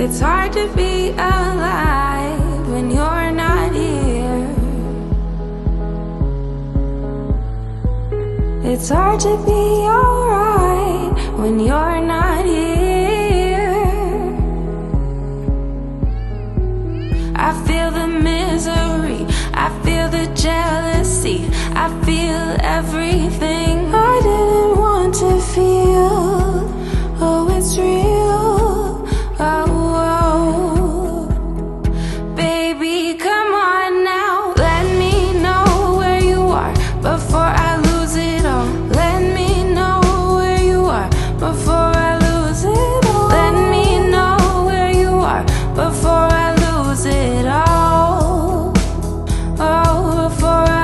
It's hard to be alive when you're not here. It's hard to be alright when you're